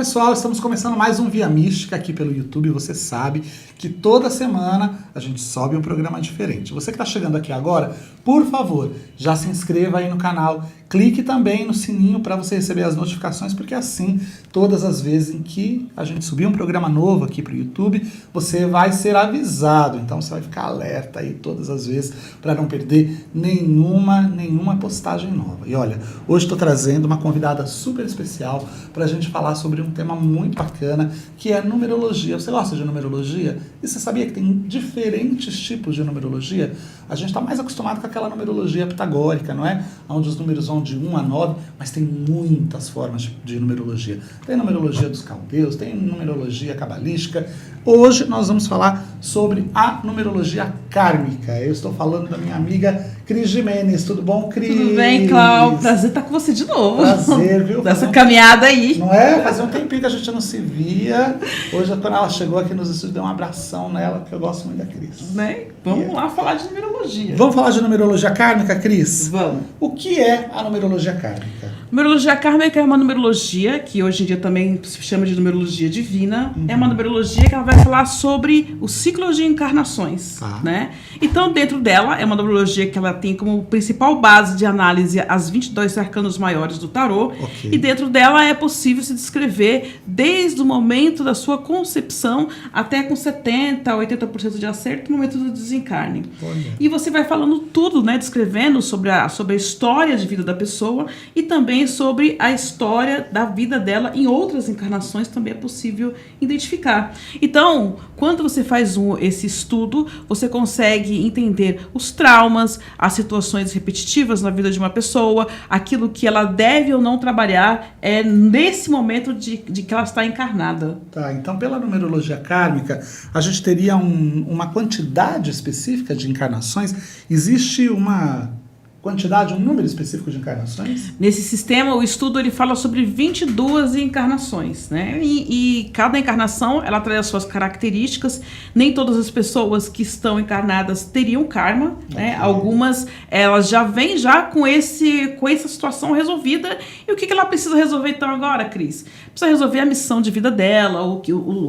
pessoal, estamos começando mais um Via Mística aqui pelo YouTube. Você sabe que toda semana a gente sobe um programa diferente. Você que está chegando aqui agora, por favor, já se inscreva aí no canal. Clique também no sininho para você receber as notificações, porque assim, todas as vezes em que a gente subir um programa novo aqui para o YouTube, você vai ser avisado. Então você vai ficar alerta aí todas as vezes para não perder nenhuma postagem nova. E olha, hoje estou trazendo uma convidada super especial para a gente falar sobre um tema muito bacana, que é numerologia. Você gosta de numerologia? E você sabia que tem diferentes tipos de numerologia? A gente está mais acostumado com aquela numerologia pitagórica, não é? Onde os números vão de 1 a 9, mas tem muitas formas de numerologia. Tem numerologia dos caldeus, tem numerologia cabalística. Hoje nós vamos falar sobre a numerologia kármica. Eu estou falando da minha amiga Cris Jimenez. Tudo bom, Cris? Tudo bem, Cláudio? Prazer estar com você de novo. Prazer, viu? Dessa caminhada aí. Não é? Fazia um tempinho que a gente não se via. Hoje, quando ela chegou aqui nos estúdios, deu um abração nela, porque eu gosto muito da Cris. Né? Vamos lá falar de numerologia. Vamos falar de numerologia kármica, Cris? Vamos. O que é a numerologia kármica? Numerologia kármica é uma numerologia que hoje em dia também se chama de numerologia divina. É uma numerologia que ela vai falar sobre o ciclo de encarnações, né? Então, dentro dela, é uma numerologia que ela tem como principal base de análise as 22 arcanos maiores do tarô. Okay. E dentro dela é possível se descrever desde o momento da sua concepção até com 70%, 80% de acerto no momento do desencarne. Olha. E você vai falando tudo, né? Descrevendo sobre a história de vida da pessoa e também sobre a história da vida dela em outras encarnações também é possível identificar. Então, quando você faz esse estudo, você consegue entender os traumas, as situações repetitivas na vida de uma pessoa, aquilo que ela deve ou não trabalhar nesse momento de que ela está encarnada. Tá, então pela numerologia kármica, a gente teria uma quantidade específica de encarnações? Existe uma quantidade, um número específico de encarnações? Nesse sistema, o estudo ele fala sobre 22 encarnações, né? E cada encarnação, ela traz as suas características. Nem todas as pessoas que estão encarnadas teriam karma, né? Algumas, elas já vêm com essa situação resolvida. E o que ela precisa resolver então agora, Cris? Precisa resolver a missão de vida dela,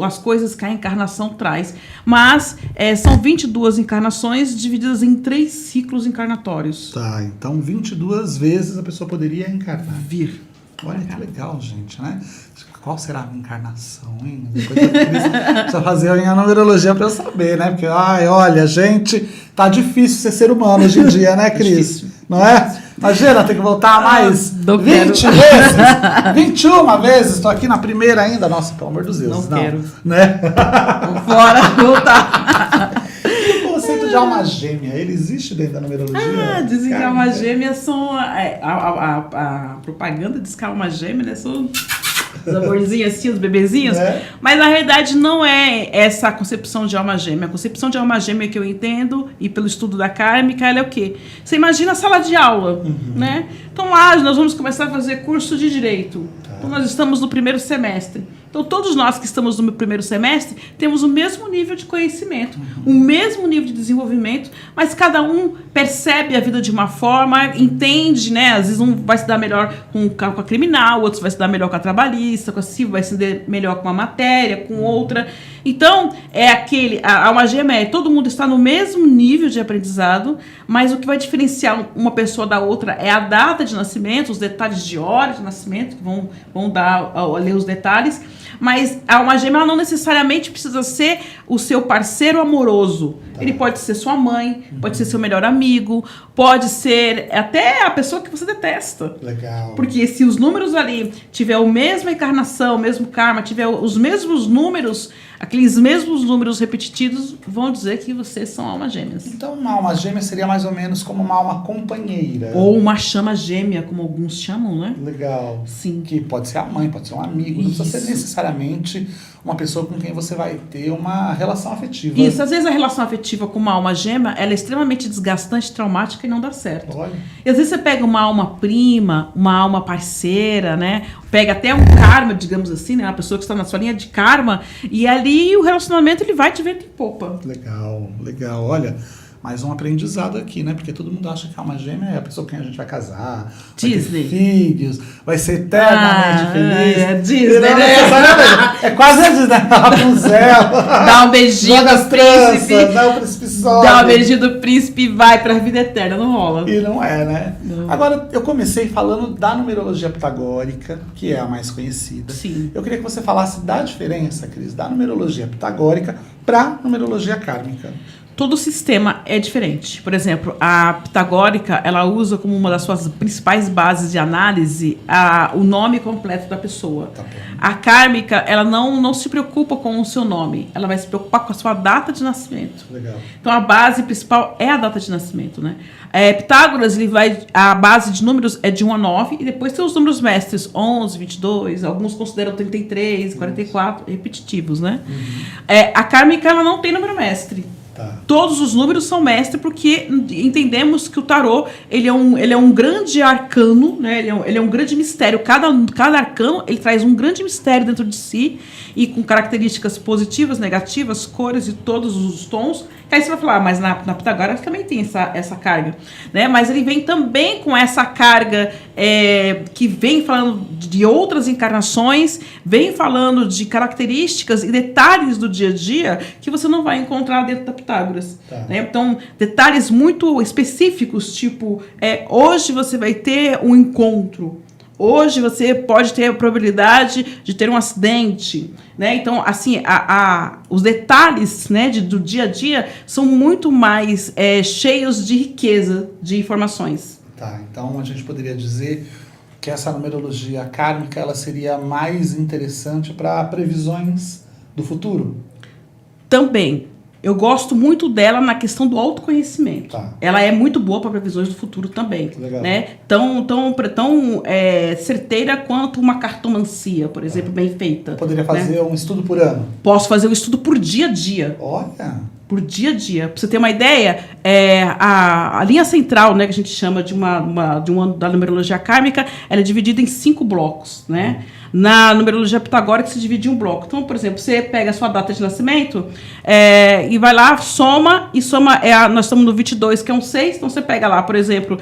as coisas que a encarnação traz. Mas são 22 encarnações divididas em 3 ciclos encarnatórios. Tá, então 22 vezes a pessoa poderia encarnar. Vir. Olha que legal, gente, né? Qual será a encarnação, hein? Depois eu precisa fazer a minha numerologia para eu saber, né? Porque, olha, gente, tá difícil ser humano hoje em dia, né, Cris? Não é? Imagina, tem que voltar mais 20 vezes, 21 vezes. Estou aqui na primeira ainda. Nossa, pelo amor de Deus. Não quero. Né? Fora, voltar. E o conceito de alma gêmea, ele existe dentro da numerologia? Dizem que alma gêmea são... A propaganda diz que alma gêmea, né? São os amorzinhos assim, os bebezinhos. Mas na realidade não é essa a concepção de alma gêmea. A concepção de alma gêmea que eu entendo, e pelo estudo da kármica, ela é o quê? Você imagina a sala de aula, né? Então lá nós vamos começar a fazer curso de direito. Então nós estamos no primeiro semestre. Então todos nós que estamos no primeiro semestre temos o mesmo nível de conhecimento, o mesmo nível de desenvolvimento, mas cada um percebe a vida de uma forma, entende, né? Às vezes um vai se dar melhor com a criminal, outros vai se dar melhor com a trabalhista, com a civil, vai se dar melhor com uma matéria, com outra. Então, a alma gêmea todo mundo está no mesmo nível de aprendizado, mas o que vai diferenciar uma pessoa da outra é a data de nascimento, os detalhes de hora de nascimento, que vão dar a ler os detalhes. Mas a alma gêmea ela não necessariamente precisa ser o seu parceiro amoroso. Ele pode ser sua mãe, pode ser seu melhor amigo, pode ser até a pessoa que você detesta. Legal. Porque se os números ali tiver a mesma encarnação, o mesmo karma, tiver os mesmos números, aqueles mesmos números repetitivos, vão dizer que vocês são almas gêmeas. Então uma alma gêmea seria mais ou menos como uma alma companheira. Ou uma chama gêmea, como alguns chamam, né? Legal. Sim. Que pode ser a mãe, pode ser um amigo, não precisa ser necessariamente uma pessoa com quem você vai ter uma relação afetiva. Isso, às vezes a relação afetiva com uma alma gêmea, ela é extremamente desgastante, traumática e não dá certo. Olha. E às vezes você pega uma alma prima, uma alma parceira, né? Pega até um karma, digamos assim, né? Uma pessoa que está na sua linha de karma, e ali o relacionamento ele vai de vento em popa. Legal, legal. Olha, mais um aprendizado aqui, né? Porque todo mundo acha que a alma gêmea é a pessoa com quem a gente vai casar, Disney. vai ter filhos, vai ser eternamente feliz. É Disney, não, né? É quase a Disney, Rapunzel. Dá um beijinho do príncipe. Dá o príncipe sobe. Dá um beijinho do príncipe e vai pra vida eterna, não rola. E não é, né? Não. Agora, eu comecei falando da numerologia pitagórica, que é a mais conhecida. Sim. Eu queria que você falasse da diferença, Cris, da numerologia pitagórica para numerologia kármica. Todo sistema é diferente. Por exemplo, a pitagórica, ela usa como uma das suas principais bases de análise o nome completo da pessoa. Tá bom. A kármica, ela não se preocupa com o seu nome, ela vai se preocupar com a sua data de nascimento. Legal. Então, a base principal é a data de nascimento, né? Pitágoras, a base de números é de 1 a 9, e depois tem os números mestres, 11, 22, alguns consideram 33, 44, repetitivos, né? A kármica, ela não tem número mestre. Tá. Todos os números são mestre, porque entendemos que o tarô ele é um grande arcano, né? Ele é um grande mistério. Cada arcano ele traz um grande mistério dentro de si, e com características positivas, negativas, cores e todos os tons. Que aí você vai falar, mas na Pitágoras também tem essa carga, né? Mas ele vem também com essa carga que vem falando de outras encarnações, vem falando de características e detalhes do dia a dia que você não vai encontrar dentro da Pitágoras. Tá. Né? Então, detalhes muito específicos, tipo, hoje você vai ter um encontro. Hoje você pode ter a probabilidade de ter um acidente, né? Então, assim, os detalhes, né, do dia a dia são muito mais cheios de riqueza de informações. Tá, então a gente poderia dizer que essa numerologia kármica ela seria mais interessante para previsões do futuro? Também. Eu gosto muito dela na questão do autoconhecimento. Tá. Ela é muito boa para previsões do futuro também. Legal. Né? Tão certeira quanto uma cartomancia, por exemplo, bem feita. Poderia fazer né? um estudo por ano? Posso fazer um estudo por dia a dia. Olha! Por dia a dia. Para você ter uma ideia, a linha central, né, que a gente chama da numerologia kármica, ela é dividida em 5 blocos, né? Na numerologia pitagórica se divide em um bloco. Então, por exemplo, você pega a sua data de nascimento e vai lá, soma, nós estamos no 22, que é um 6, então você pega lá, por exemplo,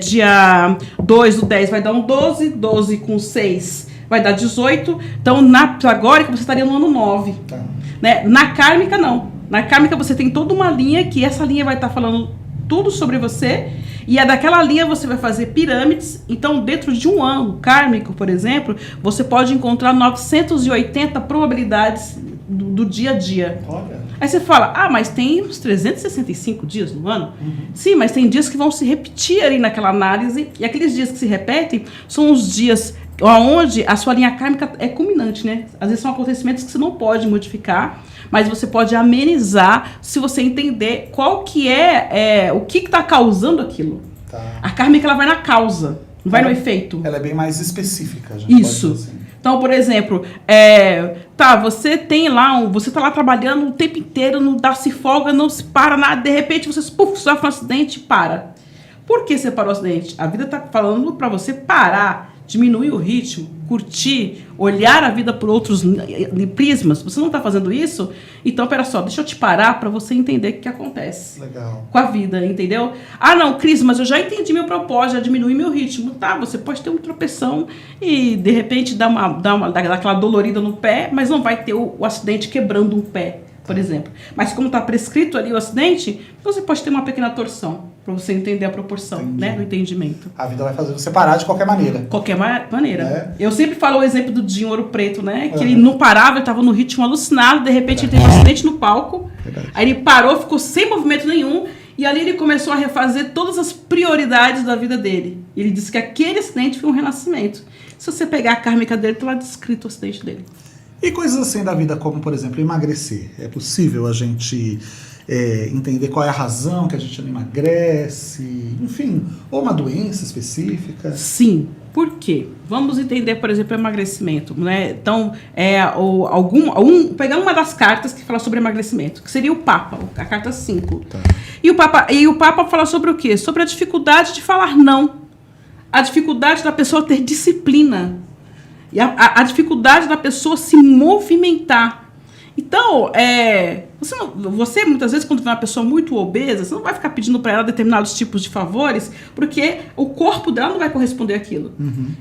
dia 2 do 10 vai dar um 12, 12 com 6 vai dar 18, então na pitagórica você estaria no ano 9. Tá. Né? Na kármica, não. Na kármica você tem toda uma linha, que essa linha vai estar falando tudo sobre você, e daquela linha você vai fazer pirâmides. Então, dentro de um ano kármico, por exemplo, você pode encontrar 980 probabilidades do dia a dia. Olha. Aí você fala, mas tem uns 365 dias no ano? Sim, mas tem dias que vão se repetir ali naquela análise, e aqueles dias que se repetem são os dias onde a sua linha kármica é culminante, né? Às vezes são acontecimentos que você não pode modificar, mas você pode amenizar se você entender qual que o que está causando aquilo. Tá. A kármica, ela vai na causa, não vai no efeito. Ela é bem mais específica, gente. Isso. Pode dizer assim. Então, por exemplo, você tem lá, você tá lá trabalhando o tempo inteiro, não dá se folga, não se para nada, de repente você sofre um acidente e para. Por que você parou o acidente? A vida tá falando para você parar, diminuir o ritmo, curtir, olhar a vida por outros prismas. Você não está fazendo isso? Então, pera só, deixa eu te parar para você entender o que acontece. Legal. Com a vida, entendeu? Não, Cris, mas eu já entendi meu propósito, já diminui meu ritmo. Tá, você pode ter uma tropeção e, de repente, dar aquela dolorida no pé, mas não vai ter o acidente quebrando um pé, por exemplo. Mas como está prescrito ali o acidente, você pode ter uma pequena torção, para você entender a proporção, né, do entendimento. A vida vai fazer você parar de qualquer maneira. Qualquer maneira. É. Eu sempre falo o exemplo do Dinho Ouro Preto, né? Que ele não parava, ele estava no ritmo alucinado, de repente ele teve um acidente no palco. Verdade. Aí ele parou, ficou sem movimento nenhum, e ali ele começou a refazer todas as prioridades da vida dele. E ele disse que aquele acidente foi um renascimento. Se você pegar a kármica dele, tá lá descrito o acidente dele. E coisas assim da vida, como, por exemplo, emagrecer. É possível a gente entender qual é a razão que a gente não emagrece, enfim, ou uma doença específica? Sim. Por quê? Vamos entender, por exemplo, o emagrecimento, né? Então, pegar uma das cartas que fala sobre emagrecimento, que seria o Papa, a carta 5. Tá. E o Papa fala sobre o quê? Sobre a dificuldade de falar não. A dificuldade da pessoa ter disciplina. E a dificuldade da pessoa se movimentar. Então, você muitas vezes, quando vê uma pessoa muito obesa, você não vai ficar pedindo para ela determinados tipos de favores, porque o corpo dela não vai corresponder àquilo.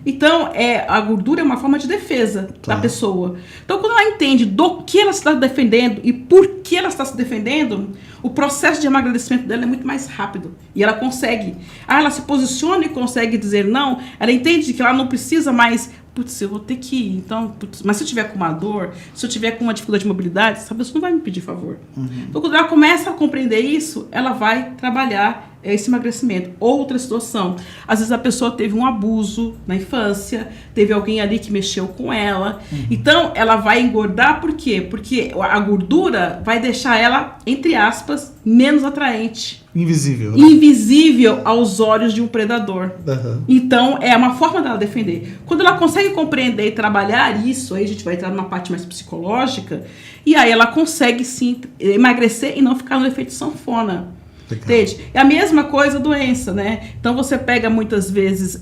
Então, a gordura é uma forma de defesa da pessoa. Então, quando ela entende do que ela está defendendo e por que ela está se defendendo, o processo de emagrecimento dela é muito mais rápido. E ela consegue. Ela se posiciona e consegue dizer não. Ela entende que ela não precisa mais... Putz, eu vou ter que ir, então... mas se eu tiver com uma dor, se eu tiver com uma dificuldade de mobilidade, essa pessoa não vai me pedir favor. Então, quando ela começa a compreender isso, ela vai trabalhar esse emagrecimento. Outra situação, às vezes a pessoa teve um abuso na infância, teve alguém ali que mexeu com ela, então ela vai engordar, por quê? Porque a gordura vai deixar ela, entre aspas, menos atraente. Invisível. Né? Invisível aos olhos de um predador. Então, é uma forma dela defender. Quando ela consegue compreender e trabalhar isso, aí a gente vai entrar numa parte mais psicológica, e aí ela consegue sim emagrecer e não ficar no efeito sanfona. Entende? É a mesma coisa a doença, né? Então você pega muitas vezes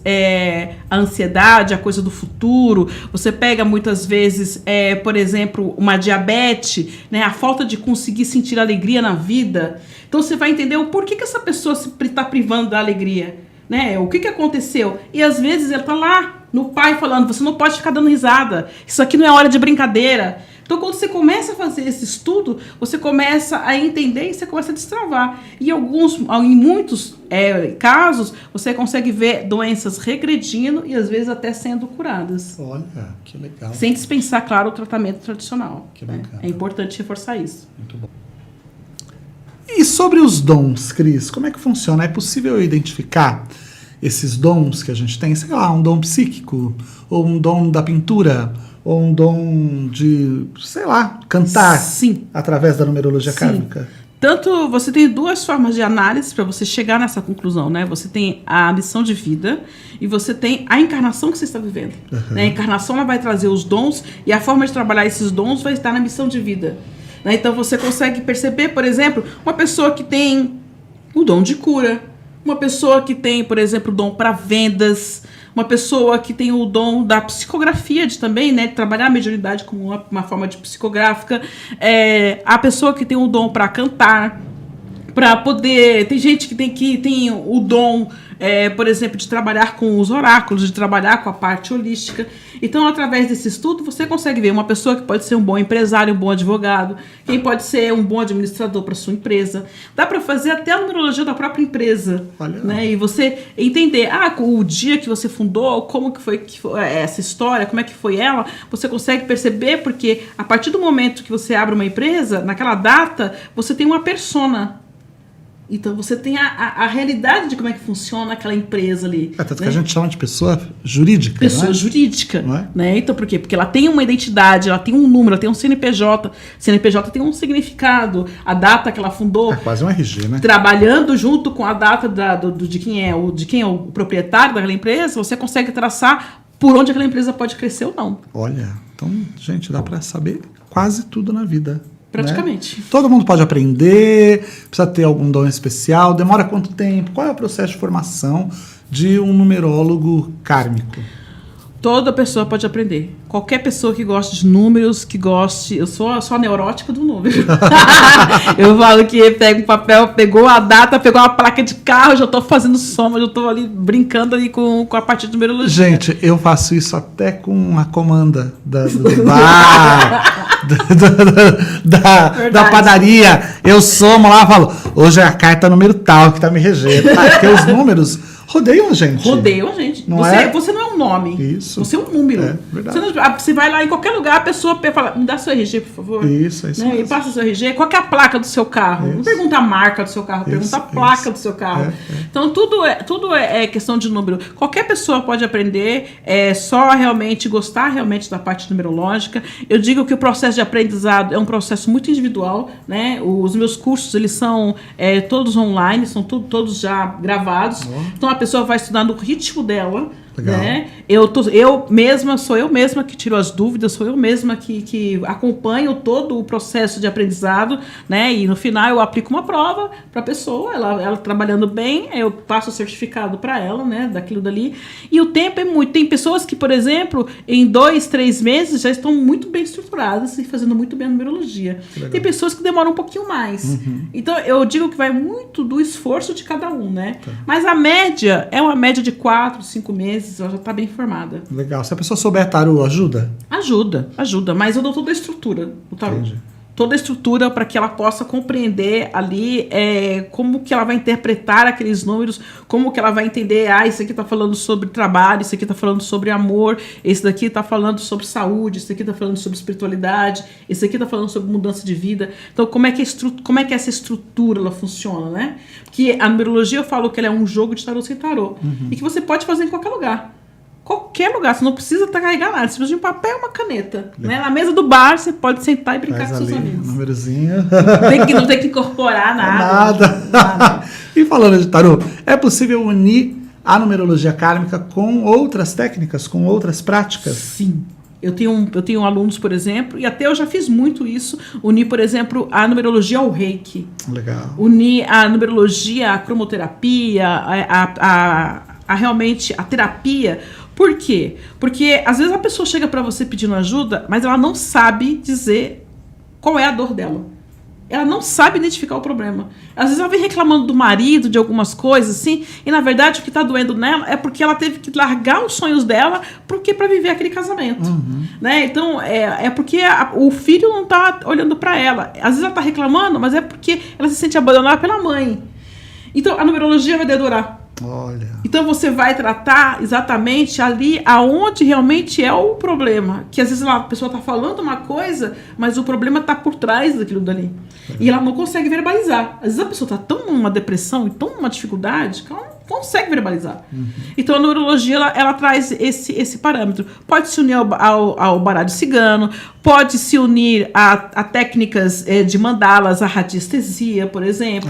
a ansiedade, a coisa do futuro, você pega muitas vezes, por exemplo, uma diabetes, né? A falta de conseguir sentir alegria na vida. Então você vai entender o porquê que essa pessoa está privando da alegria, né? O que aconteceu? E às vezes ela tá lá no pai falando, você não pode ficar dando risada, isso aqui não é hora de brincadeira. Então, quando você começa a fazer esse estudo, você começa a entender e você começa a destravar. E em muitos casos, você consegue ver doenças regredindo e, às vezes, até sendo curadas. Olha, que legal. Sem dispensar, claro, o tratamento tradicional. Que bacana. É importante reforçar isso. Muito bom. E sobre os dons, Cris, como é que funciona? É possível identificar esses dons que a gente tem? Sei lá, um dom psíquico, ou um dom da pintura, ou um dom de, sei lá, cantar. Sim. Através da numerologia kármica? Tanto você tem duas formas de análise para você chegar nessa conclusão, né? Você tem a missão de vida e você tem a encarnação que você está vivendo. Né? A encarnação ela vai trazer os dons e a forma de trabalhar esses dons vai estar na missão de vida. Né? Então você consegue perceber, por exemplo, uma pessoa que tem o dom de cura, uma pessoa que tem, por exemplo, o dom para vendas, uma pessoa que tem o dom da psicografia, de também, né, trabalhar a mediunidade como uma forma de psicográfica, a pessoa que tem o dom para cantar, para poder... Tem gente que tem o dom, por exemplo, de trabalhar com os oráculos, de trabalhar com a parte holística. Então, através desse estudo, você consegue ver uma pessoa que pode ser um bom empresário, um bom advogado, quem pode ser um bom administrador para sua empresa. Dá para fazer até a numerologia da própria empresa. Olha. Né? E você entender, o dia que você fundou, como que foi essa história, como é que foi ela, você consegue perceber, porque a partir do momento que você abre uma empresa, naquela data, você tem uma persona. Então, você tem a realidade de como é que funciona aquela empresa ali. Tanto que a gente chama de pessoa jurídica, Pessoa não é? jurídica. Não é? Né? Então, por quê? Porque ela tem uma identidade, ela tem um número, ela tem um CNPJ. CNPJ tem um significado. A data que ela fundou... É quase um RG, né? Trabalhando junto com a data de quem é o proprietário daquela empresa, você consegue traçar por onde aquela empresa pode crescer ou não. Olha, então, gente, dá para saber quase tudo na vida. Praticamente. Né? Todo mundo pode aprender, precisa ter algum dom especial. Demora quanto tempo? Qual é o processo de formação de um numerólogo kármico? Toda pessoa pode aprender. Qualquer pessoa que goste de números, que goste... Eu sou a neurótica do número. Eu falo que pega um papel, pegou a data, pegou uma placa de carro, já estou fazendo soma, já estou ali brincando ali com a parte de numerologia. Gente, eu faço isso até com a comanda do bar, da padaria. Eu somo lá e falo, hoje é a carta número tal que está me regendo. Porque os números... Rodeiam a gente. Rodeiam a gente. Você não é um nome. Isso. Você é um número. É verdade. Você vai lá em qualquer lugar, a pessoa fala, me dá seu RG, por favor. Isso, é isso. Né? E passa seu RG. Qual que é a placa do seu carro? Isso. Não pergunta a marca do seu carro, pergunta a placa do seu carro. Então, tudo é questão de número. Qualquer pessoa pode aprender, só realmente gostar realmente da parte numerológica. Eu digo que o processo de aprendizado é um processo muito individual, né? Os meus cursos, eles são todos online, são todos já gravados. Então, a pessoa vai estudar no ritmo dela, Legal. Né? Sou eu mesma que tiro as dúvidas, sou eu mesma que acompanho todo o processo de aprendizado, né? E no final eu aplico uma prova para a pessoa, ela trabalhando bem, eu passo o certificado para ela, né? Daquilo dali. E o tempo é muito. Tem pessoas que, por exemplo, em 2, 3 meses já estão muito bem estruturadas e fazendo muito bem a numerologia. Tem pessoas que demoram um pouquinho mais. Então eu digo que vai muito do esforço de cada um, né? Tá. Mas a média é uma média de 4, 5 meses. Ela já está bem formada. Legal. Se a pessoa souber tarô, ajuda? Ajuda. Mas eu dou toda a estrutura do tarô. Entendi. Toda a estrutura para que ela possa compreender ali como que ela vai interpretar aqueles números, como que ela vai entender, isso aqui está falando sobre trabalho, isso aqui está falando sobre amor, esse daqui está falando sobre saúde, esse daqui está falando sobre espiritualidade, esse aqui está falando sobre mudança de vida. Então, como é que essa estrutura ela funciona, né? Porque a numerologia, eu falo que ela é um jogo de tarô sem tarô. E que você pode fazer em qualquer lugar. Qualquer lugar, você não precisa carregar nada, você precisa de um papel e uma caneta. Né? Na mesa do bar, você pode sentar e brincar com seus amigos. Um númerozinho. Não tem que incorporar nada. E falando de tarô, é possível unir a numerologia kármica com outras técnicas, com outras práticas? Sim. Eu tenho alunos, por exemplo, e até eu já fiz muito isso, unir, por exemplo, a numerologia ao reiki. Legal. Unir a numerologia à cromoterapia, realmente a terapia. Por quê? Porque às vezes a pessoa chega para você pedindo ajuda, mas ela não sabe dizer qual é a dor dela. Ela não sabe identificar o problema. Às vezes ela vem reclamando do marido, de algumas coisas assim, e na verdade o que está doendo nela é porque ela teve que largar os sonhos dela para viver aquele casamento. Né? Então, é porque o filho não está olhando para ela. Às vezes ela está reclamando, mas é porque ela se sente abandonada pela mãe. Então, a numerologia vai dedurar. Olha. Então você vai tratar exatamente ali aonde realmente é o problema. Que às vezes a pessoa está falando uma coisa, mas o problema está por trás daquilo dali. E ela não consegue verbalizar. Às vezes a pessoa está tão numa depressão e tão numa dificuldade que ela não consegue verbalizar. Então a numerologia ela traz esse parâmetro. Pode se unir ao baralho cigano, pode se unir a técnicas de mandalas, a radiestesia, por exemplo.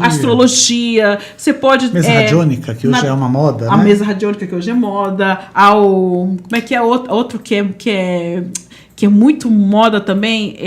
Astrologia. Você pode... Mesa radiônica, que hoje é uma moda, a né? mesa radiônica, que hoje é moda. Como é que é outro que é muito moda também?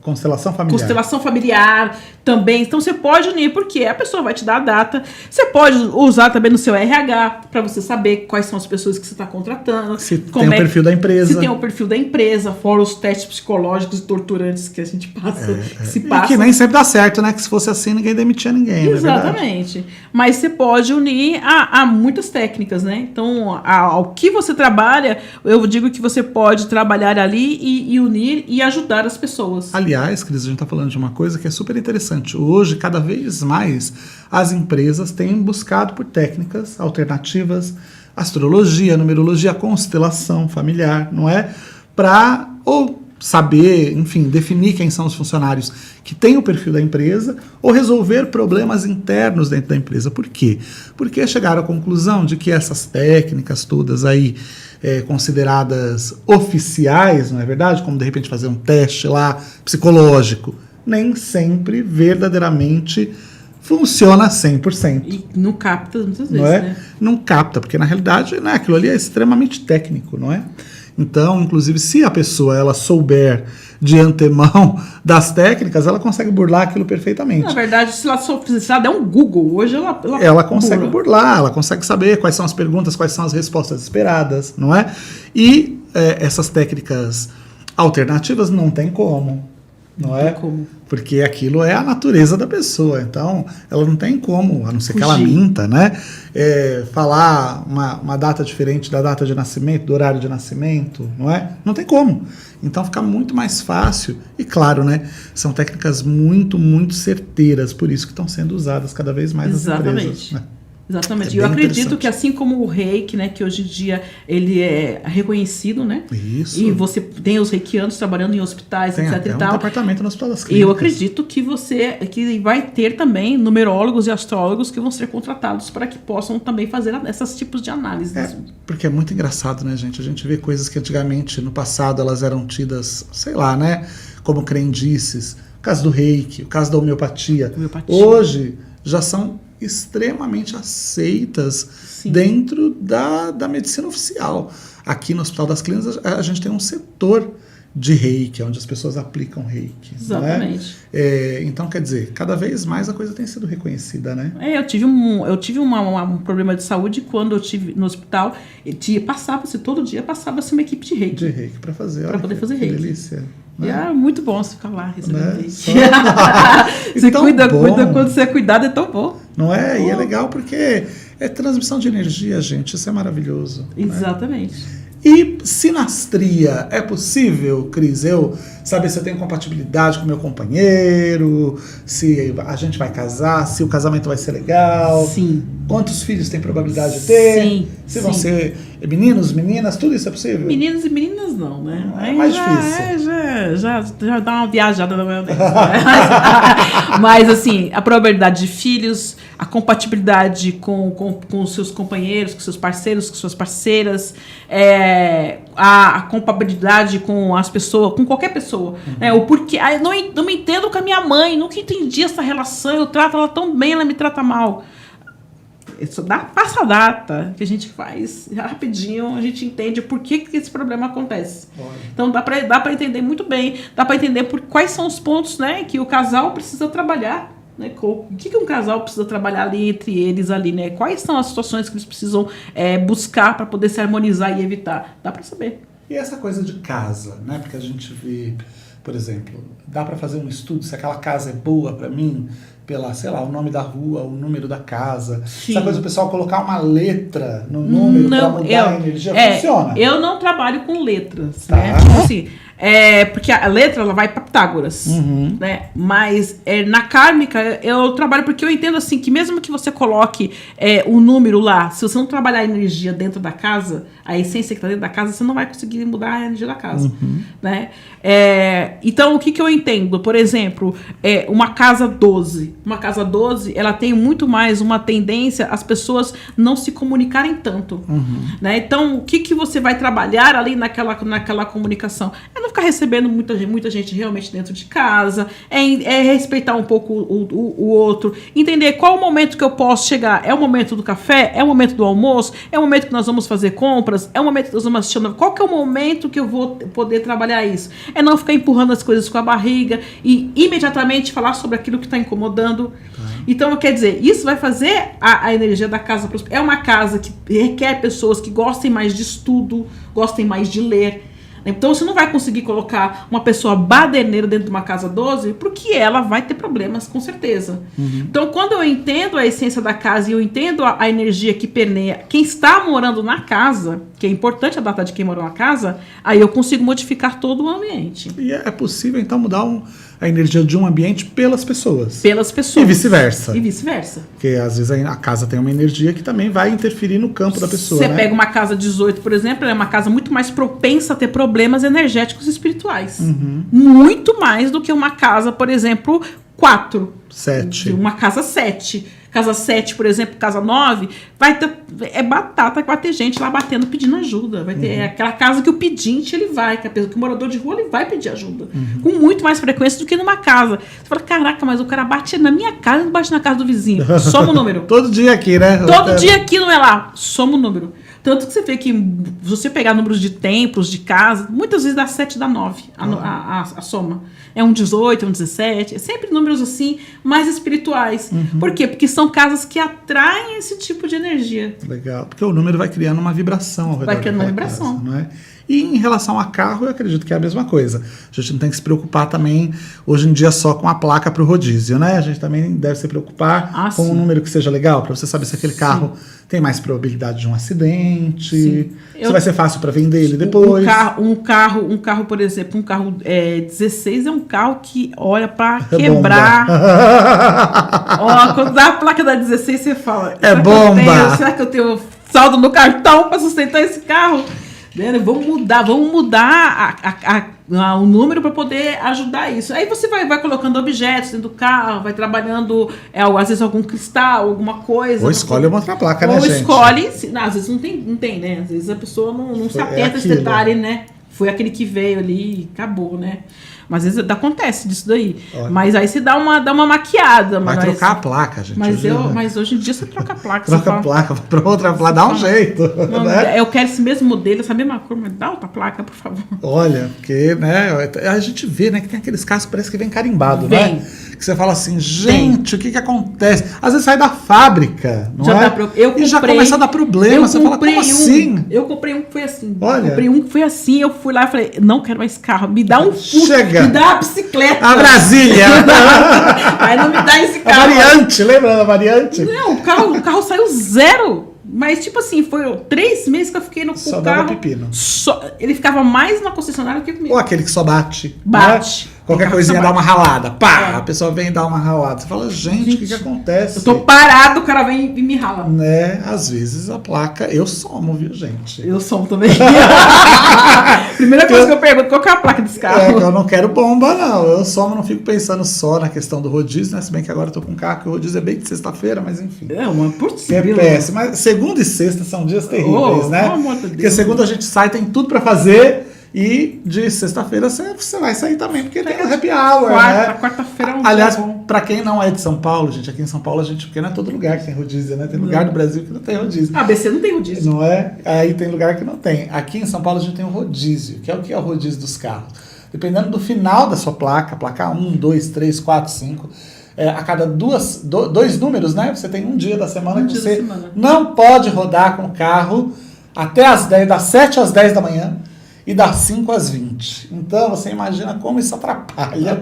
Constelação familiar. Constelação familiar também. Então você pode unir, porque a pessoa vai te dar a data. Você pode usar também no seu RH para você saber quais são as pessoas que você está contratando. Se tem o perfil da empresa. Se tem o perfil da empresa, fora os testes psicológicos e torturantes que a gente passa. E que nem sempre dá certo, né? Que se fosse assim, ninguém demitia ninguém. Exatamente. Mas você pode unir a muitas técnicas, né? Então, ao que você trabalha, eu digo que você pode trabalhar ali e unir e ajudar as pessoas. Aliás, Cris, a gente está falando de uma coisa que é super interessante. Hoje, cada vez mais, as empresas têm buscado por técnicas alternativas, astrologia, numerologia, constelação familiar, não é? Para ou saber, enfim, definir quem são os funcionários que têm o perfil da empresa ou resolver problemas internos dentro da empresa. Por quê? Porque chegaram à conclusão de que essas técnicas todas aí consideradas oficiais, não é verdade? Como de repente fazer um teste lá psicológico, nem sempre verdadeiramente funciona 100%. E não capta muitas vezes, não é? Né? Não capta, porque na realidade, né, aquilo ali é extremamente técnico, não é? Então, inclusive, se a pessoa ela souber de antemão das técnicas, ela consegue burlar aquilo perfeitamente. Na verdade, se ela der um Google, hoje ela consegue burlar, ela consegue saber quais são as perguntas, quais são as respostas esperadas, não é? E essas técnicas alternativas não tem como. Não é? Como. Porque aquilo é a natureza da pessoa. Então, ela não tem como, a não ser que ela minta, né? Falar uma data diferente da data de nascimento, do horário de nascimento, não é? Não tem como. Então, fica muito mais fácil. E claro, né? São técnicas muito, muito certeiras. Por isso que estão sendo usadas cada vez mais nas empresas. Né? Exatamente. Eu acredito que assim como o reiki, né, que hoje em dia ele é reconhecido, né? Isso. E você tem os reikianos trabalhando em hospitais, tem etc. até e tal. um departamento no Hospital das Clínicas. Eu acredito que vai ter também numerólogos e astrólogos que vão ser contratados para que possam também fazer esses tipos de análises. Porque é muito engraçado, né, gente? A gente vê coisas que antigamente, no passado, elas eram tidas, sei lá, né? Como crendices. O caso do reiki, o caso da homeopatia. Hoje já são extremamente aceitas Sim. dentro da medicina oficial. Aqui no Hospital das Clínicas, a gente tem um setor de reiki, onde as pessoas aplicam reiki. Exatamente. Né? Então, quer dizer, cada vez mais a coisa tem sido reconhecida, né? Eu tive um problema de saúde quando eu tive no hospital. Passava-se todo dia, passava-se uma equipe de reiki. De reiki para fazer. Para poder fazer que reiki. delícia. E é muito bom você ficar lá recebendo Né? reiki. Você cuida quando você é cuidado, é tão bom. Não é? E é legal porque é transmissão de energia, gente. Isso é maravilhoso. Exatamente. Né? E sinastria, é possível, Cris, eu saber se eu tenho compatibilidade com meu companheiro, se a gente vai casar, se o casamento vai ser legal? Sim. Quantos filhos tem probabilidade de ter? Sim. Se vão ser meninos, meninas, tudo isso é possível? Meninos e meninas não, né? É mais difícil. Já dá uma viajada no meu Deus. Mas assim, a probabilidade de filhos, a compatibilidade com os seus companheiros, com seus parceiros, com suas parceiras, a compatibilidade com as pessoas, com qualquer pessoa. Né? O porquê. Não me entendo com a minha mãe, nunca entendi essa relação, eu trato ela tão bem, ela me trata mal. Isso passa a data que a gente faz rapidinho, a gente entende por que esse problema acontece. Olha. Então dá para entender muito bem, dá para entender quais são os pontos, né, que o casal precisa trabalhar. Né? O que um casal precisa trabalhar ali entre eles ali, né? Quais são as situações que eles precisam buscar para poder se harmonizar e evitar? Dá para saber. E essa coisa de casa, né? Porque a gente vê, por exemplo, dá para fazer um estudo se aquela casa é boa para mim, pela, sei lá, o nome da rua, o número da casa. Sim. Essa coisa do pessoal colocar uma letra no número para mudar a energia, funciona? Eu não trabalho com letras, né? Tipo assim, porque a letra ela vai para Pitágoras, né? Mas na kármica eu trabalho porque eu entendo assim que mesmo que você coloque o número lá, se você não trabalhar a energia dentro da casa, a essência que está dentro da casa, você não vai conseguir mudar a energia da casa, né? Então o que eu entendo? Por exemplo, uma casa 12. Uma casa 12, ela tem muito mais uma tendência as pessoas não se comunicarem tanto, né? Então o que você vai trabalhar ali naquela comunicação? Não ficar recebendo muita gente realmente dentro de casa, respeitar um pouco o outro, entender qual o momento que eu posso chegar. É o momento do café? É o momento do almoço? É o momento que nós vamos fazer compras? É o momento que nós vamos assistir? Qual que é o momento que eu vou poder trabalhar isso? É não ficar empurrando as coisas com a barriga e imediatamente falar sobre aquilo que está incomodando. Então, quer dizer, isso vai fazer a energia da casa prosperar. É uma casa que requer pessoas que gostem mais de estudo, gostem mais de ler. Então você não vai conseguir colocar uma pessoa baderneira dentro de uma casa 12, porque ela vai ter problemas, com certeza. Então quando eu entendo a essência da casa e eu entendo a energia que permeia quem está morando na casa, que é importante a data de quem morou na casa, aí eu consigo modificar todo o ambiente. E é possível então mudar a energia de um ambiente pelas pessoas. Pelas pessoas. E vice-versa. E vice-versa. Porque às vezes a casa tem uma energia que também vai interferir no campo da pessoa. Você pega uma casa 18, por exemplo, ela é uma casa muito mais propensa a ter problemas energéticos e espirituais. Muito mais do que uma casa, por exemplo, 4. 7. Uma casa 7. Casa 7, por exemplo, casa 9, vai ter, batata que vai ter gente lá batendo, pedindo ajuda. Vai ter aquela casa que o pedinte, ele vai, que o morador de rua, ele vai pedir ajuda. Com muito mais frequência do que numa casa. Você fala, caraca, mas o cara bate na minha casa e não bate na casa do vizinho. Soma o número. Todo dia aqui, né? Todo dia aqui não é lá. Soma o número. Tanto que você vê que se você pegar números de templos, de casa, muitas vezes dá 7, dá 9 a soma. É um 18, é um 17, é sempre números assim, mais espirituais. Por quê? Porque são casas que atraem esse tipo de energia. Legal, porque o número vai criando uma vibração ao redor. Vai criando uma vibração. Casa, não é? E em relação a carro, eu acredito que é a mesma coisa. A gente não tem que se preocupar também, hoje em dia, só com a placa para o rodízio, né? A gente também deve se preocupar com um número que seja legal, para você saber se aquele carro tem mais probabilidade de um acidente, se vai ser fácil para vender ele depois. Um carro, por exemplo, um carro 16 é um carro que olha para quebrar. Ó, quando dá a placa da 16, você fala, é bomba! Será que eu tenho saldo no cartão para sustentar esse carro? Vamos mudar o número para poder ajudar isso. Aí você vai colocando objetos dentro do carro, vai trabalhando, às vezes, algum cristal, alguma coisa. Ou escolhe uma outra placa, né, gente? Ou escolhe, às vezes não tem, né? Às vezes a pessoa não se atenta a esse detalhe, né? Foi aquele que veio ali e acabou, né? Mas às vezes acontece disso daí. Olha. Mas aí você dá uma maquiada. Vai trocar a placa, gente. Mas hoje em dia você troca a placa. Troca a placa pra outra placa, dá um jeito. Não, né? Eu quero esse mesmo modelo, essa mesma cor, mas dá outra placa, por favor. Olha, porque, né, a gente vê, né, que tem aqueles carros que parece que vem carimbado, né? Que você fala assim, gente, o que acontece? Às vezes sai da fábrica, não já é? E já começa a dar problema, você fala, como assim? Eu comprei um que foi assim. Olha. Eu comprei um que foi assim, eu fui lá e falei, não quero mais carro, me dá um Chega. Me dá uma bicicleta. A Brasília. Aí não me dá esse carro. A variante, lembra da variante? Não, o carro saiu zero. Mas, tipo assim, foi 3 meses que eu fiquei no carro. Só dava pepino. Ele ficava mais na concessionária do que comigo. Ou aquele que só bate. Bate. Né? Qualquer coisinha dá uma ralada. Pá! A pessoa vem dar uma ralada. Você fala, gente, o que acontece? Eu tô parado, o cara vem e me rala. Né? Às vezes a placa, eu somo, viu, gente? Eu somo também. Primeira coisa que eu pergunto, qual que é a placa desse carro? É, que eu não quero bomba, não. Eu somo, não fico pensando só na questão do rodízio, né? Se bem que agora eu tô com um carro que o rodízio é bem de sexta-feira, mas enfim. É uma por É péssimo. Mas segunda e sexta são dias terríveis, né? Porque segunda a gente sai, tem tudo pra fazer. E de sexta-feira você vai sair também, porque tem o happy hour, né? Quarta-feira é um Aliás, dia bom. pra quem não é de São Paulo, gente, aqui em São Paulo, porque não é todo lugar que tem rodízio, né? Tem lugar do Brasil que não tem rodízio. ABC não tem rodízio. Não é? Aí tem lugar que não tem. Aqui em São Paulo a gente tem o rodízio, que é o que é o rodízio dos carros. Dependendo do final da sua placa 1, 2, 3, 4, 5... a cada dois números, né? Você tem um dia da semana que você não pode rodar com o carro até das 7 às 10 da manhã e das 5 às 20. Então, você imagina como isso atrapalha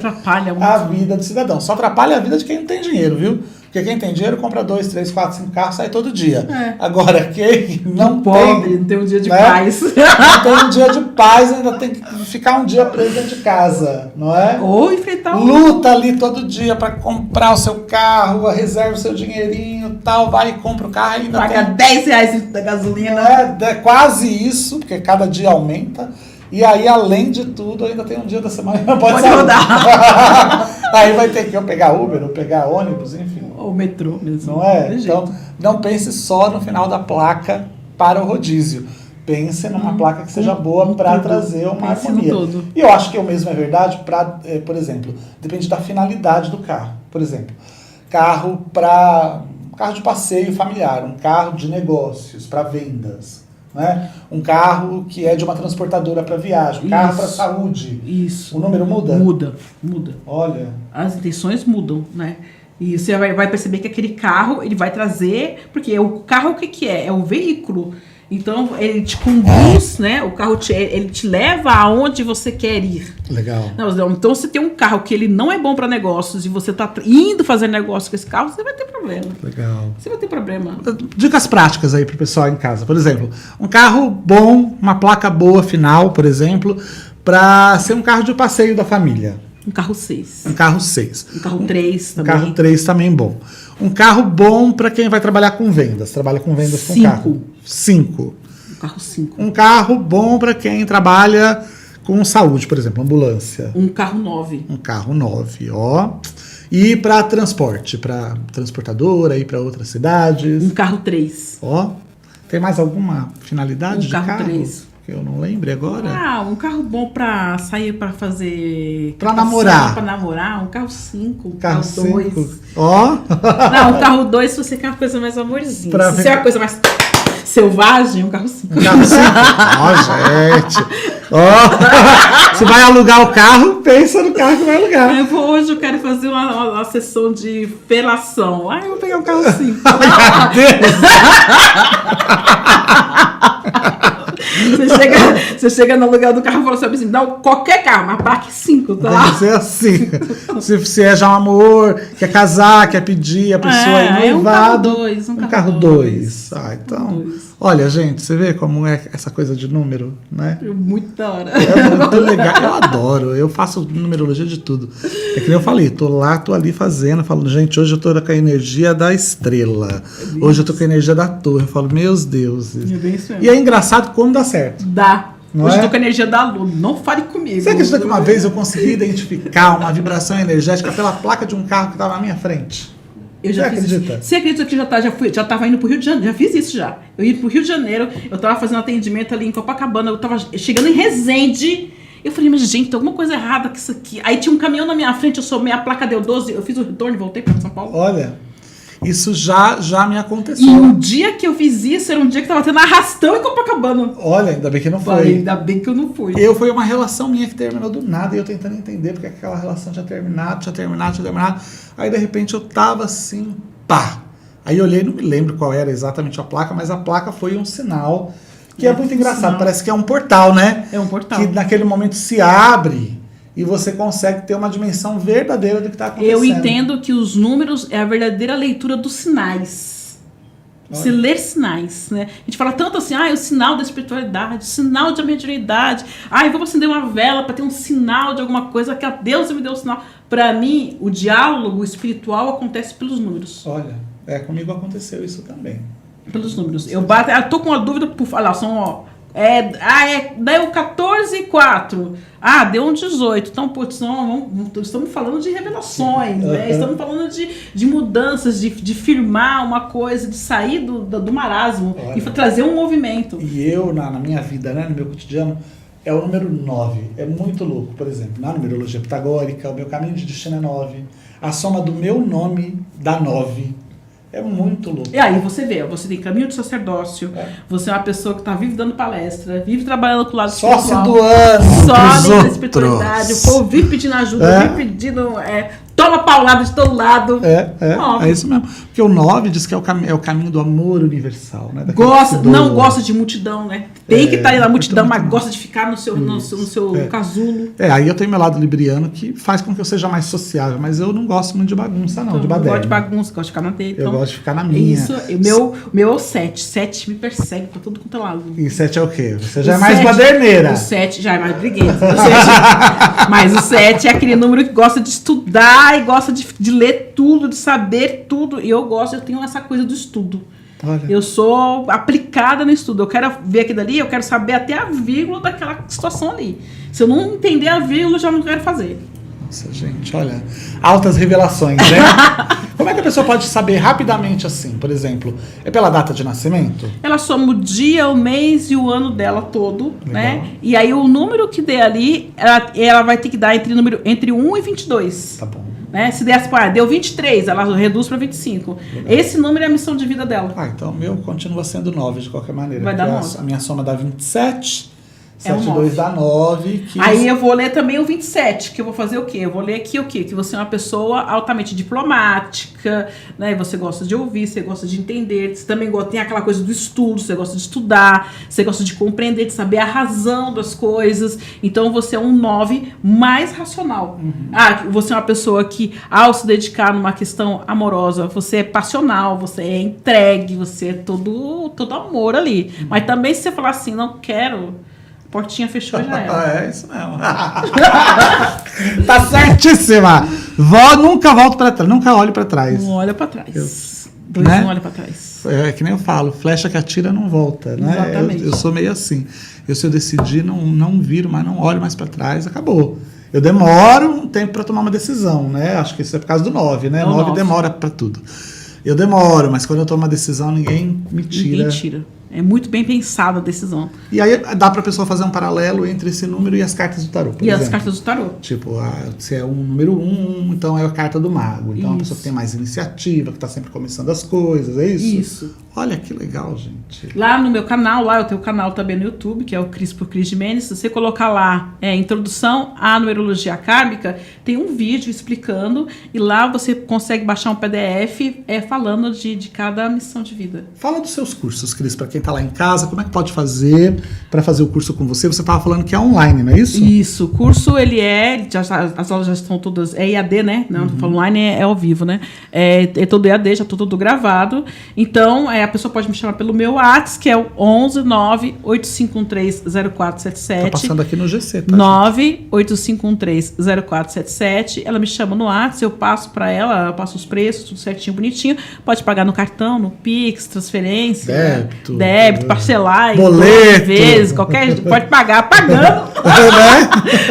a vida do cidadão. Só atrapalha a vida de quem não tem dinheiro, viu? Porque quem tem dinheiro compra 2, 3, 4, 5 carros, sai todo dia. Agora, quem não tem... Não tem um dia de né? paz. Não tem um dia de paz, ainda tem que ficar um dia preso dentro de casa, não é? Ou enfrentar Luta ali todo dia para comprar o seu carro, reserva o seu dinheirinho, tal, vai e compra o carro e ainda paga R$10 da gasolina. É quase isso, porque cada dia aumenta. E aí, além de tudo, ainda tem um dia da semana que não pode rodar. Aí vai ter que pegar Uber, ou pegar ônibus, enfim. Ou metrô mesmo. Não é? Então, não pense só no final da placa para o rodízio. Pense numa placa que seja boa para trazer uma harmonia. E eu acho que o mesmo é verdade para, por exemplo, depende da finalidade do carro. Por exemplo, carro de passeio familiar, um carro de negócios, para vendas. Né? Um carro que é de uma transportadora para viagem, um carro para saúde. Isso. O número muda? Muda. Olha. As intenções mudam, né? E você vai perceber que aquele carro, ele vai trazer... Porque o carro, o que é? É o veículo. Então, ele te conduz, né? O carro ele te leva aonde você quer ir. Legal. Então, se tem um carro que ele não é bom para negócios e você tá indo fazer negócio com esse carro, você vai ter problema. Legal. Você vai ter problema. Dicas práticas aí pro pessoal em casa. Por exemplo, um carro bom, uma placa boa final, por exemplo, para ser um carro de passeio da família. Um carro 6. Um carro 6. Um carro 3 também. Um carro 3 também bom. Um carro bom para quem vai trabalhar com vendas. Trabalha com vendas com carro. 5. Um carro 5. Um carro bom para quem trabalha com saúde, por exemplo, ambulância. Um carro 9. Um carro 9, ó. E para transporte, para transportadora, ir para outras cidades. Um carro 3. Ó. Tem mais alguma finalidade de carro? Um carro 3. Que eu não lembro agora. Um carro bom pra sair pra fazer... Pra namorar. Pra namorar, um carro 5, um carro 2. Ó. Não, um carro 2 se você quer uma coisa mais amorzinha. Pra se você é uma coisa mais selvagem, um carro 5. Um carro 5? Ó, gente. Ó. Você vai alugar o carro, pensa no carro que vai alugar. Hoje eu quero fazer uma sessão de felação. Eu vou pegar um carro 5. Ai, meu Deus. Você chega no lugar do carro e fala assim, não, qualquer carro, mas placa 5, tá? Tem que ser assim. Se é já um amor, quer casar, quer pedir a pessoa aí noivado. Um carro 2. Então. Olha, gente, você vê como é essa coisa de número, né? Muito da hora. É muito legal. Eu adoro. Eu faço numerologia de tudo. É que nem eu falei, tô ali fazendo, falando, gente, hoje eu tô com a energia da estrela. Hoje eu tô com a energia da torre. Eu falo, meus deuses. E é engraçado como dá certo. Dá. Hoje eu tô com a energia da lua. Não fale comigo. Você acredita que uma vez eu consegui identificar uma vibração energética pela placa de um carro que estava na minha frente? Eu já fiz isso. Você acredita que já tava indo pro Rio de Janeiro? Já fiz isso já. Eu ia pro Rio de Janeiro, eu tava fazendo atendimento ali em Copacabana, eu tava chegando em Resende Eu falei, mas gente, tem alguma coisa errada com isso aqui. Aí tinha um caminhão na minha frente, eu somei, a placa deu 12, eu fiz o retorno e voltei para São Paulo. Olha, isso já me aconteceu. E o dia que eu fiz isso, era um dia que tava tendo arrastão em Copacabana. Olha, ainda bem que não foi. Falei, ainda bem que eu não fui. Foi uma relação minha que terminou do nada e eu tentando entender porque aquela relação tinha terminado. Aí, de repente, eu tava assim, pá. Aí eu olhei, não me lembro qual era exatamente a placa, mas a placa foi um sinal que é muito engraçado. Sinal. Parece que é um portal, né? É um portal. Que naquele momento se abre e você consegue ter uma dimensão verdadeira do que está acontecendo. Eu entendo que os números é a verdadeira leitura dos sinais. Se ler sinais, né? A gente fala tanto assim, o sinal da espiritualidade, o sinal de mediunidade. Vamos acender uma vela para ter um sinal de alguma coisa, que a Deus me deu um sinal. Para mim, o diálogo espiritual acontece pelos números. Olha, comigo aconteceu isso também. Pelos números. Eu tô com uma dúvida, são... deu 14 e 4. Deu um 18. Então, putz, estamos falando de revelações, né? Estamos falando de mudanças, de firmar uma coisa, de sair do marasmo. Olha, e trazer um movimento. E eu, na minha vida, né, no meu cotidiano, é o número 9. É muito louco. Por exemplo, na numerologia pitagórica, o meu caminho de destino é 9. A soma do meu nome dá 9. É muito louco. E aí você vê, você tem caminho de sacerdócio, você é uma pessoa que está vive dando palestra, vive trabalhando com o lado espiritual. Só se doando. Só na espiritualidade. O povo vive pedindo ajuda, vive pedindo... toma paulada de todo lado. É isso mesmo. Porque o 9 diz que é o caminho do amor universal, né? Não gosta de multidão, né? Tem que estar aí na multidão, mas gosta de ficar no seu casulo. Aí eu tenho meu lado libriano que faz com que eu seja mais sociável, mas eu não gosto muito de bagunça, não, de baderna. Eu gosto de bagunça, gosto de ficar na dele. Eu gosto de ficar na minha. Isso, meu é o 7. 7 me persegue pra tudo quanto é lado. E 7 é o quê? Você já é mais baderneira. O 7 já é mais briguenta. Mas o 7 é aquele número que gosta de estudar e gosta de ler tudo, de saber tudo. E eu tenho essa coisa do estudo. Olha. Eu sou aplicada no estudo. Eu quero ver aquilo ali, eu quero saber até a vírgula daquela situação ali. Se eu não entender a vírgula, eu já não quero fazer. Nossa, gente, olha. Altas revelações, né? Como é que a pessoa pode saber rapidamente assim, por exemplo? É pela data de nascimento? Ela soma o dia, o mês e o ano dela todo, né? E aí o número que der ali, ela vai ter que dar entre 1 e 22. Tá bom. Né? Se der, deu 23, ela reduz para 25. Legal. Esse número é a missão de vida dela. Então o meu continua sendo 9 de qualquer maneira. Vai dar 9. A minha soma dá 27. 7 e 2 dá 9. Aí eu vou ler também o 27, que eu vou fazer o quê? Eu vou ler aqui o quê? Que você é uma pessoa altamente diplomática, né? Você gosta de ouvir, você gosta de entender, você também tem aquela coisa do estudo, você gosta de estudar, você gosta de compreender, de saber a razão das coisas. Então você é um 9 mais racional. Você é uma pessoa que, ao se dedicar numa questão amorosa, você é passional, você é entregue, você é todo amor ali. Mas também se você falar assim, não quero... Portinha fechou e já era. É isso mesmo. Tá certíssima. Nunca volto pra trás, nunca olho pra trás. Não olha pra trás. Não olha pra trás. É que nem eu falo, flecha que atira não volta, né? Exatamente. Eu sou meio assim. Se eu decidir, não viro, mas não olho mais pra trás, acabou. Eu demoro um tempo pra tomar uma decisão, né? Acho que isso é por causa do 9, né? 9 demora pra tudo. Eu demoro, mas quando eu tomo uma decisão, ninguém me tira. Ninguém tira. É muito bem pensada a decisão. E aí dá pra pessoa fazer um paralelo entre esse número e as cartas do tarô, por exemplo. As cartas do tarô. Tipo, se é um número 1, então é a carta do mago. Então é uma pessoa que tem mais iniciativa, que tá sempre começando as coisas, é isso? Isso. Olha que legal, gente. Lá no meu canal, eu tenho um canal também no YouTube, que é o Cris por Cris Jimenez. Se você colocar lá, Introdução à Numerologia Kármica, tem um vídeo explicando, e lá você consegue baixar um PDF falando de cada missão de vida. Fala dos seus cursos, Cris, para quem tá lá em casa, como é que pode fazer para fazer o curso com você? Você tava falando que é online, não é isso? Isso, o curso as aulas já estão todas, é EAD, né? Não, online é ao vivo, né? É todo EAD, já tudo gravado. Então, a pessoa pode me chamar pelo meu WhatsApp, que é o 11 985130477. Tá passando aqui no GC, tá? 985130477. Ela me chama no WhatsApp, eu passo para ela, eu passo os preços, tudo certinho, bonitinho. Pode pagar no cartão, no Pix, transferência, débito, parcelar, boleto, vezes, pode pagar, pagando.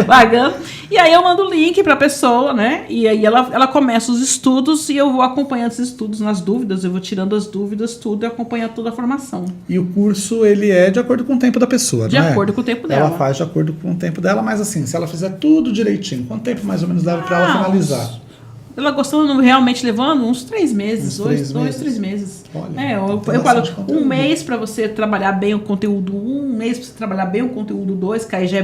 Pagando. E aí eu mando o link pra pessoa, né? E aí ela começa os estudos e eu vou acompanhando esses estudos nas dúvidas, eu vou tirando as dúvidas, tudo, e acompanhando toda a formação. E o curso, ele é de acordo com o tempo da pessoa, De não é? acordo com o tempo dela. Ela faz de acordo com o tempo dela, mas assim, se ela fizer tudo direitinho, quanto tempo mais ou menos leva pra ela finalizar? Ela gostando realmente levando uns 3 meses, Uns 3 meses. Olha, Eu falo, um mês para você trabalhar bem o conteúdo 1, um mês para você trabalhar bem o conteúdo 2, que aí já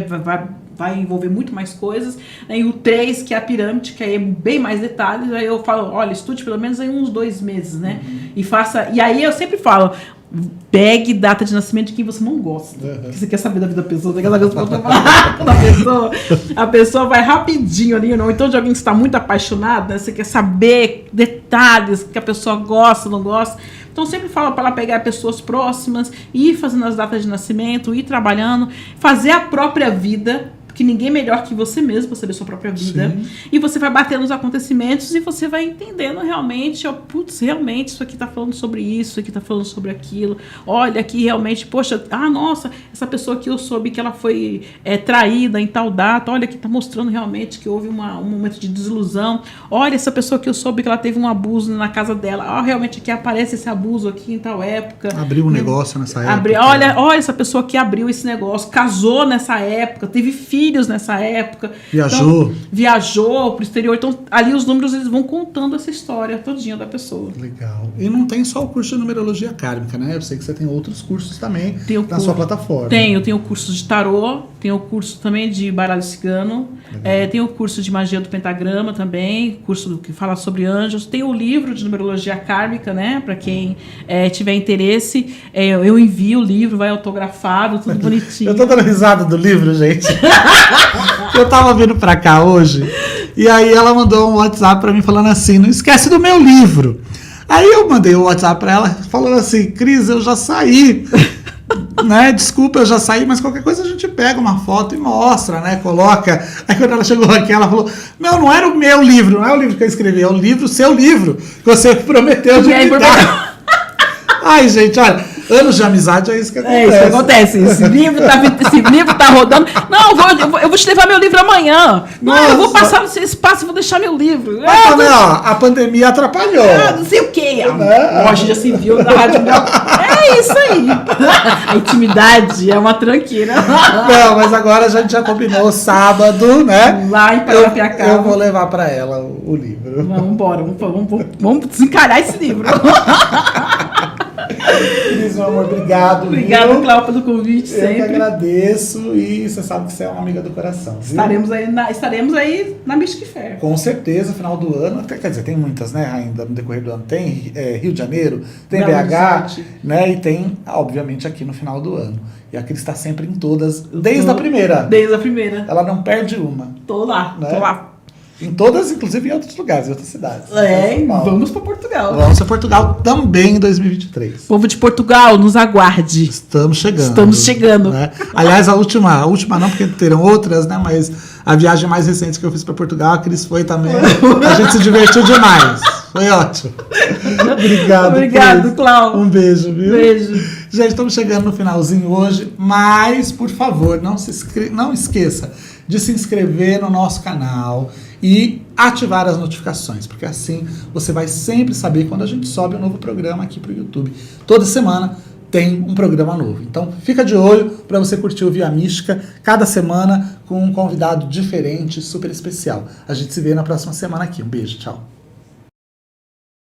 vai envolver muito mais coisas. E o 3, que é a pirâmide, que aí é bem mais detalhes. Aí eu falo, olha, estude pelo menos aí uns 2 meses, né? E aí eu sempre falo, pegue data de nascimento de quem você não gosta. Que você quer saber da vida da pessoa, você quer saber da pessoa. A pessoa vai rapidinho ali, ou então de alguém que está muito apaixonado, né? Você quer saber detalhes que a pessoa gosta, não gosta. Então sempre falo para ela pegar pessoas próximas, ir fazendo as datas de nascimento, ir trabalhando, fazer a própria vida. Porque ninguém é melhor que você mesmo para saber sua própria vida. Sim. E você vai batendo os acontecimentos e você vai entendendo realmente, ó, putz, realmente isso aqui tá falando sobre isso aqui tá falando sobre aquilo. Olha aqui realmente, poxa, nossa, essa pessoa que eu soube que ela foi traída em tal data, olha aqui tá mostrando realmente que houve um momento de desilusão. Olha essa pessoa que eu soube que ela teve um abuso na casa dela. Realmente aqui aparece esse abuso aqui em tal época. Abriu um negócio nessa época. Olha essa pessoa que abriu esse negócio, casou nessa época, teve filhos nessa época. Viajou pro exterior. Então, ali os números eles vão contando essa história todinha da pessoa. Legal. E não tem só o curso de numerologia kármica, né? Eu sei que você tem outros cursos também na sua plataforma. Tenho o curso de tarô, tenho o curso também de baralho cigano, tenho o curso de magia do pentagrama também, curso que fala sobre anjos, tem o livro de numerologia kármica, né? Para quem tiver interesse, eu envio o livro, vai autografado, tudo bonitinho. Eu tô dando risada do livro, gente. Eu tava vindo pra cá hoje e aí ela mandou um WhatsApp pra mim falando assim, não esquece do meu livro. Aí eu mandei o WhatsApp pra ela falando assim, Cris, eu já saí, né? Desculpa, eu já saí, mas qualquer coisa a gente pega uma foto e mostra, né? Coloca. Aí quando ela chegou aqui, ela falou, não era o meu livro, não é o livro que eu escrevi, é o livro, seu livro, que você prometeu de me dar. Ai, gente, olha, anos de amizade é isso que acontece. É isso que acontece. Esse livro tá rodando. Não, eu vou te levar meu livro amanhã. Não, eu vou passar no seu espaço e vou deixar meu livro. A pandemia atrapalhou. Não sei o quê. A loja já se viu na rádio. É isso aí. A intimidade é uma tranqueira. Não, mas agora a gente já combinou sábado, né? Lá em Paranapiacaba. Eu vou levar pra ela o livro. Vamos embora. Vamos desencarar esse livro. Cris, meu amor, obrigado. Obrigado, Cláudia, pelo convite. Sempre. Eu que agradeço e você sabe que você é uma amiga do coração. Viu? Estaremos aí na Mystic Fair. Com certeza, final do ano, quer dizer, tem muitas, né, ainda no decorrer do ano. Tem Rio de Janeiro, tem Belo BH, Horizonte. né, e tem, obviamente, aqui no final do ano. E a Cris está sempre em todas, desde a primeira. Desde a primeira. Ela não perde uma. Tô lá, né? tô lá. Em todas, inclusive em outros lugares, em outras cidades. Vamos para Portugal. Vamos para Portugal também em 2023. Povo de Portugal, nos aguarde. Estamos chegando. Né? Aliás, a última não, porque terão outras, né? Mas a viagem mais recente que eu fiz para Portugal, a Cris foi também. A gente se divertiu demais. Foi ótimo. Obrigado, Cláudio. Um beijo, viu? Beijo. Gente, estamos chegando no finalzinho hoje, mas, por favor, não esqueça de se inscrever no nosso canal e ativar as notificações, porque assim você vai sempre saber quando a gente sobe um novo programa aqui para o YouTube. Toda semana tem um programa novo. Então fica de olho para você curtir o Via Mística, cada semana com um convidado diferente, super especial. A gente se vê na próxima semana aqui. Um beijo, tchau.